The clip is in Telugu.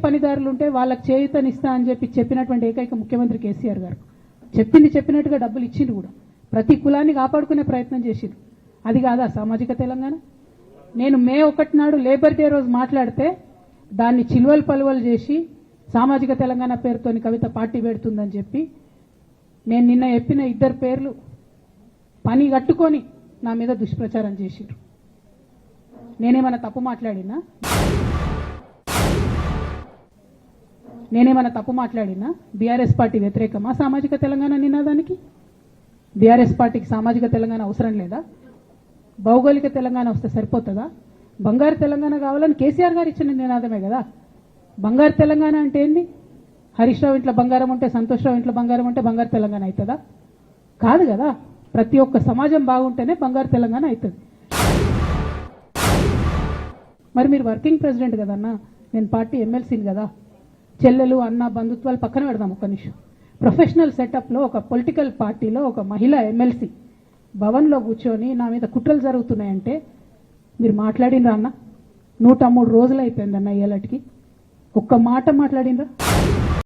పనిదారులు ఉంటే వాళ్ళకి చేయూతనిస్తా అని చెప్పినటువంటి ఏకైక ముఖ్యమంత్రి కేసీఆర్ గారు. చెప్పినట్టుగా డబ్బులు ఇచ్చిండు కూడా. ప్రతి కులాన్ని కాపాడుకునే ప్రయత్నం చేసిండు. అది కాదా సామాజిక తెలంగాణ? నేను మే 1 నాడు లేబర్ డే రోజు మాట్లాడితే దాన్ని చిల్వలు పలువలు చేసి సామాజిక తెలంగాణ పేరుతోని కవిత పార్టీ పెడుతుందని చెప్పి నేను నిన్న చెప్పిన 2 పేర్లు పని కట్టుకొని నా మీద దుష్ప్రచారం చేసిండ్రు. నేనేమన్నా తప్పు మాట్లాడినా? బీఆర్ఎస్ పార్టీ వ్యతిరేకమా సామాజిక తెలంగాణ నినాదానికి? బీఆర్ఎస్ పార్టీకి సామాజిక తెలంగాణ అవసరం లేదా? భౌగోళిక తెలంగాణ వస్తే సరిపోతుందా? బంగారు తెలంగాణ కావాలని కేసీఆర్ గారు ఇచ్చిన నినాదమే కదా. బంగారు తెలంగాణ అంటే ఏంది? హరీష్ రావు ఇంట్లో బంగారం ఉంటే, సంతోష్ రావు ఇంట్లో బంగారం ఉంటే బంగారు తెలంగాణ అవుతుందా? కాదు కదా. ప్రతి ఒక్క సమాజం బాగుంటేనే బంగారు తెలంగాణ అవుతుంది. మరి మీరు వర్కింగ్ ప్రెసిడెంట్ కదన్నా, నేను పార్టీ ఎమ్మెల్సీని కదా. చెల్లెలు అన్న బంధుత్వాలు పక్కన పెడదాం ఒక్క నిమిషం. ప్రొఫెషనల్ సెటప్లో ఒక పొలిటికల్ పార్టీలో ఒక మహిళా ఎమ్మెల్సీ భవన్లో కూర్చొని నా మీద కుట్రలు జరుగుతున్నాయంటే మీరు మాట్లాడినరా అన్న? 103 రోజులు అయిపోయిందన్న ఇయ్యాలటికి. ఒక్క మాట మాట్లాడినరా?